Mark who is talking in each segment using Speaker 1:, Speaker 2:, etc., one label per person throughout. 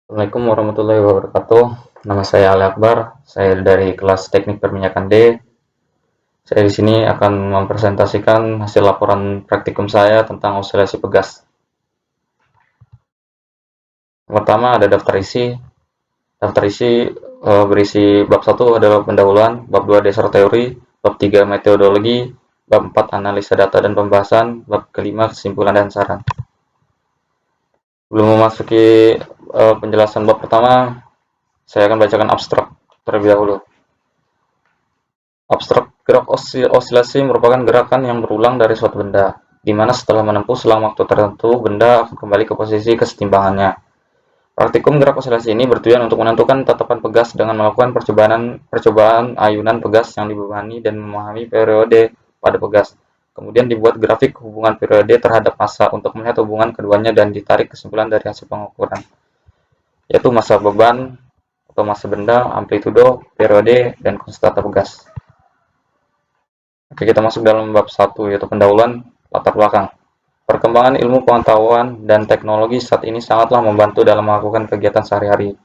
Speaker 1: Assalamualaikum warahmatullahi wabarakatuh. Nama saya Ali Akbar. Saya dari kelas Teknik Perminyakan D. Saya di sini akan mempresentasikan hasil laporan praktikum saya tentang osilasi pegas. Pertama ada daftar isi. Daftar isi berisi bab 1 adalah pendahuluan, bab 2 dasar teori, bab 3 metodologi, bab 4 analisa data dan pembahasan, bab kelima kesimpulan dan saran. Belum memasuki penjelasan bab pertama, saya akan bacakan abstrak terlebih dahulu. Abstrak gerak osilasi merupakan gerakan yang berulang dari suatu benda, di mana setelah menempuh selang waktu tertentu, benda akan kembali ke posisi kesetimbangannya. Praktikum gerak osilasi ini bertujuan untuk menentukan tatapan pegas dengan melakukan percobaan ayunan pegas yang dibebani dan memahami periode pada pegas. Kemudian dibuat grafik hubungan periode terhadap massa untuk melihat hubungan keduanya dan ditarik kesimpulan dari hasil pengukuran, yaitu massa beban atau massa benda, amplitudo, periode, dan konstanta pegas. Oke, kita masuk dalam bab 1, yaitu pendahuluan latar belakang. Perkembangan ilmu pengetahuan dan teknologi saat ini sangatlah membantu dalam melakukan kegiatan sehari-hari.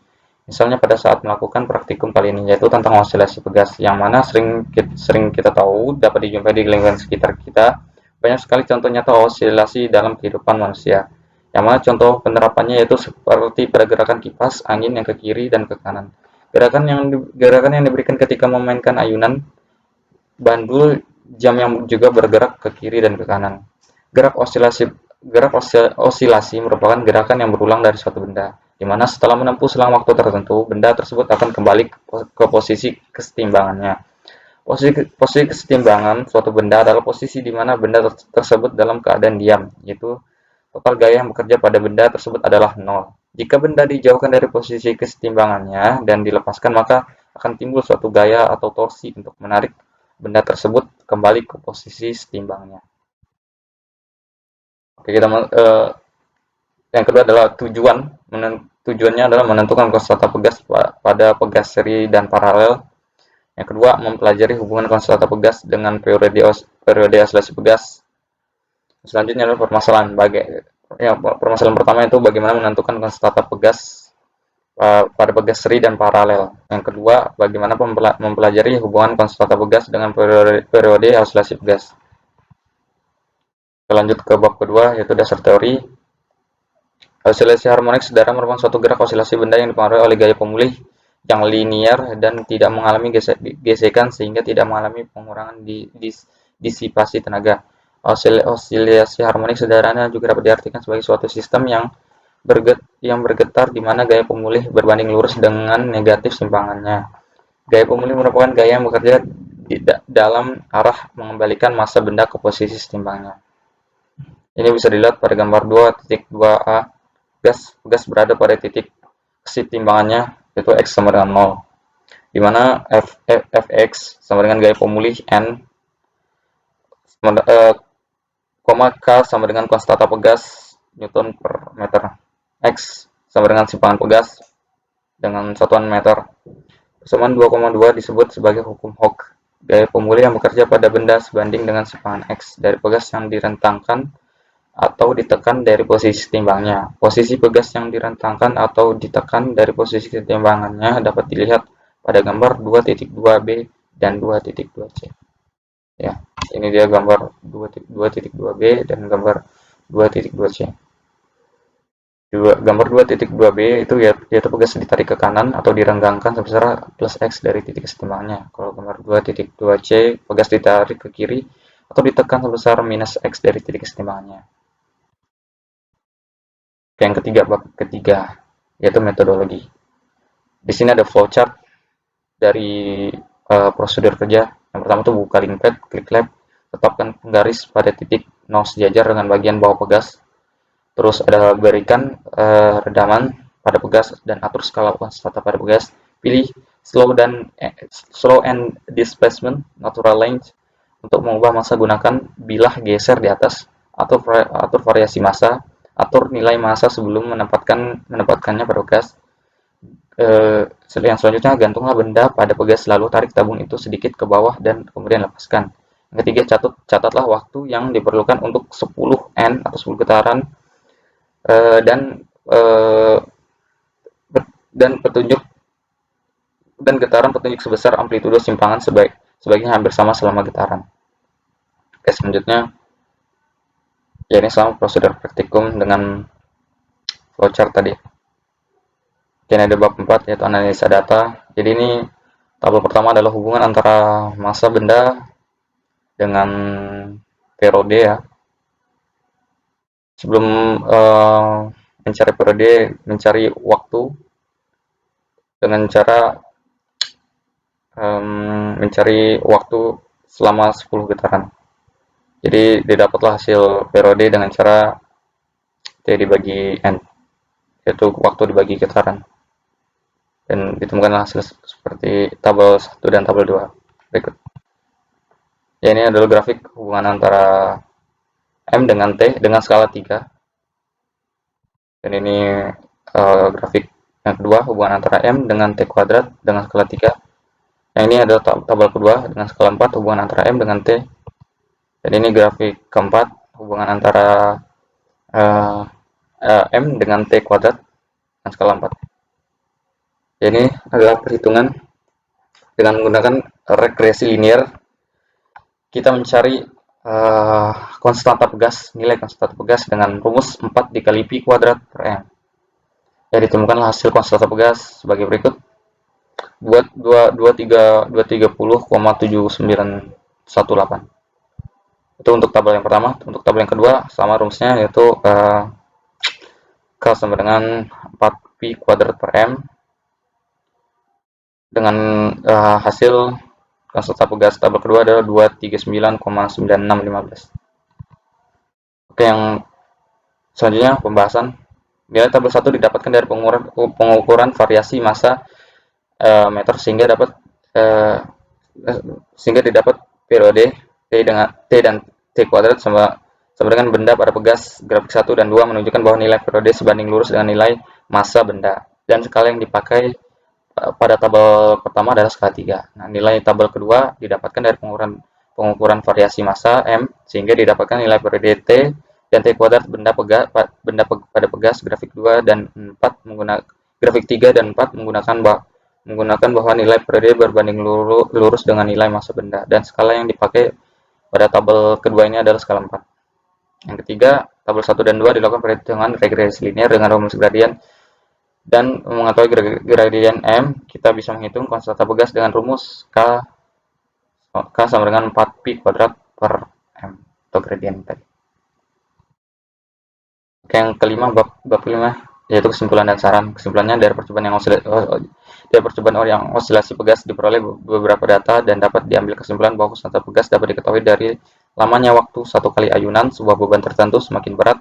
Speaker 1: Misalnya pada saat melakukan praktikum kali ini, yaitu tentang osilasi pegas, yang mana sering kita tahu dapat dijumpai di lingkungan sekitar kita. Banyak sekali contoh nyata osilasi dalam kehidupan manusia, yang mana contoh penerapannya yaitu seperti pada gerakan kipas angin yang ke kiri dan ke kanan. Gerakan yang diberikan ketika memainkan ayunan bandul jam yang juga bergerak ke kiri dan ke kanan. Gerak osilasi merupakan gerakan yang berulang dari suatu benda, di mana setelah menempuh selang waktu tertentu, benda tersebut akan kembali ke posisi kesetimbangannya. Posisi kesetimbangan suatu benda adalah posisi di mana benda tersebut dalam keadaan diam, yaitu total gaya yang bekerja pada benda tersebut adalah nol. Jika benda dijauhkan dari posisi kesetimbangannya dan dilepaskan, maka akan timbul suatu gaya atau torsi untuk menarik benda tersebut kembali ke posisi setimbangnya. Oke, yang kedua adalah tujuannya adalah menentukan konstanta pegas pada pegas seri dan paralel. Yang kedua, mempelajari hubungan konstanta pegas dengan periode osilasi pegas. Selanjutnya adalah permasalahan pertama itu bagaimana menentukan konstanta pegas pada pegas seri dan paralel. Yang kedua, bagaimana mempelajari hubungan konstanta pegas dengan periode osilasi pegas. Kita lanjut ke bab kedua, yaitu dasar teori. Osilasi harmonik sedara merupakan suatu gerak osilasi benda yang dipengaruhi oleh gaya pemulih yang linear dan tidak mengalami gesekan sehingga tidak mengalami pengurangan disipasi tenaga. Osilasi harmonik sederhana juga dapat diartikan sebagai suatu sistem yang bergetar di mana gaya pemulih berbanding lurus dengan negatif simpangannya. Gaya pemulih merupakan gaya yang bekerja dalam arah mengembalikan massa benda ke posisi setimbangnya. Ini bisa dilihat pada gambar 2.2a. Pegas berada pada titik kesetimbangannya, yaitu X sama dengan 0, di mana Fx sama dengan gaya pemulih N, K sama dengan konstanta pegas Newton per meter, X sama dengan simpangan pegas dengan satuan meter. Persamaan 2,2 disebut sebagai hukum Hooke. Gaya pemulih yang bekerja pada benda sebanding dengan simpangan X dari pegas yang direntangkan atau ditekan dari posisi timbangnya. Posisi pegas yang direntangkan atau ditekan dari posisi timbangannya dapat dilihat pada gambar 2.2b dan 2.2c. Ya, ini dia gambar 2.2b dan gambar 2.2c. Gambar 2.2b itu yaitu pegas ditarik ke kanan atau direnggangkan sebesar plus X dari titik kesetimbangannya. Kalau gambar 2.2c, pegas ditarik ke kiri atau ditekan sebesar minus X dari titik kesetimbangannya. Yang ketiga, bab ketiga, yaitu metodologi. Di sini ada flowchart dari prosedur kerja. Yang pertama itu buka linkpad, klik lab, tetapkan garis pada titik 0 sejajar dengan bagian bawah pegas. Terus ada berikan redaman pada pegas dan atur skala konstanta pada pegas. Pilih slow and displacement natural length. Untuk mengubah massa gunakan bilah geser di atas. Atur variasi massa. Atur nilai massa sebelum menempatkannya pada pegas. Yang selanjutnya, gantunglah benda pada pegas lalu tarik tabung itu sedikit ke bawah dan kemudian lepaskan. Yang ketiga, catatlah waktu yang diperlukan untuk 10 N atau 10 getaran dan dan petunjuk dan getaran petunjuk sebesar amplitudo simpangan sebaiknya hampir sama selama getaran. Oke, selanjutnya ya ini sama prosedur praktikum dengan flowchart tadi. Ini ada bab 4 yaitu analisa data. Jadi ini tabel pertama adalah hubungan antara massa benda dengan periode ya. Sebelum mencari periode, mencari waktu dengan cara mencari waktu selama 10 getaran. Jadi didapatlah hasil periode dengan cara T dibagi N, yaitu waktu dibagi getaran. Dan ditemukanlah hasil seperti tabel 1 dan tabel 2 berikut. Ya, ini adalah grafik hubungan antara M dengan T dengan skala 3. Dan ini grafik yang kedua, hubungan antara M dengan T kuadrat dengan skala 3. Yang ini adalah tabel kedua dengan skala 4, hubungan antara M dengan T. Dan ini grafik keempat, hubungan antara M dengan T kuadrat dengan skala 4. Ini adalah perhitungan dengan menggunakan regresi linear. Kita mencari konstanta pegas, nilai konstanta pegas dengan rumus 4 dikali pi kuadrat per M. Ya, ditemukanlah hasil konstanta pegas sebagai berikut. Buat 230,7918. Itu untuk tabel yang pertama. Untuk tabel yang kedua sama rumusnya, yaitu K sama dengan 4 pi kuadrat per M dengan hasil konstanta pegas tabel kedua adalah 239,9615. Oke, yang selanjutnya pembahasan. Nilai tabel 1 didapatkan dari pengukuran variasi massa meter sehingga didapat periode T dan T kuadrat sama dengan benda pada pegas. Grafik 1 dan 2 menunjukkan bahwa nilai periode sebanding lurus dengan nilai massa benda, dan skala yang dipakai pada tabel pertama adalah skala 3. Nah, nilai tabel kedua didapatkan dari pengukuran variasi massa M sehingga didapatkan nilai periode T dan T kuadrat benda pada pegas. Grafik 2 dan 4 grafik 3 dan 4 menggunakan bahwa nilai periode berbanding lurus dengan nilai massa benda, dan skala yang dipakai pada tabel kedua ini adalah skala 4. Yang ketiga, tabel 1 dan 2 dilakukan perhitungan regresi linear dengan rumus gradien. Dan mengetahui gradien M, kita bisa menghitung konstanta pegas dengan rumus K sama dengan 4 pi kuadrat per M atau gradien tadi. Oke, yang kelima, bab 5 yaitu kesimpulan dan saran. Kesimpulannya, dari percobaan yang osilasi pegas diperoleh beberapa data dan dapat diambil kesimpulan bahwa konstanta pegas dapat diketahui dari lamanya waktu satu kali ayunan sebuah beban tertentu. Semakin berat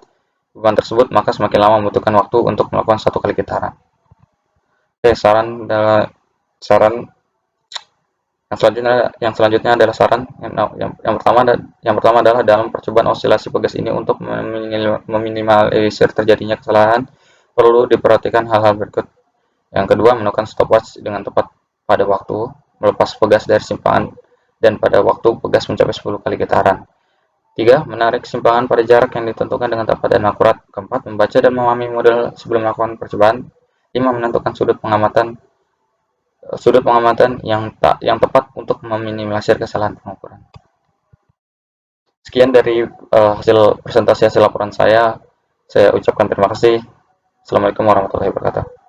Speaker 1: beban tersebut, maka semakin lama membutuhkan waktu untuk melakukan satu kali getaran. Oke, saran yang selanjutnya adalah saran. Yang pertama adalah dalam percobaan osilasi pegas ini, untuk meminimalisir terjadinya kesalahan, perlu diperhatikan hal-hal berikut. Yang kedua, melakukan stopwatch dengan tepat pada waktu melepas pegas dari simpangan dan pada waktu pegas mencapai 10 kali getaran. 3. Menarik simpangan pada jarak yang ditentukan dengan tepat dan akurat. Keempat, membaca dan memahami model sebelum melakukan percobaan. 5. Menentukan sudut pengamatan yang tepat untuk meminimalisir kesalahan pengukuran. Sekian dari hasil presentasi hasil laporan saya ucapkan terima kasih. Assalamualaikum warahmatullahi wabarakatuh.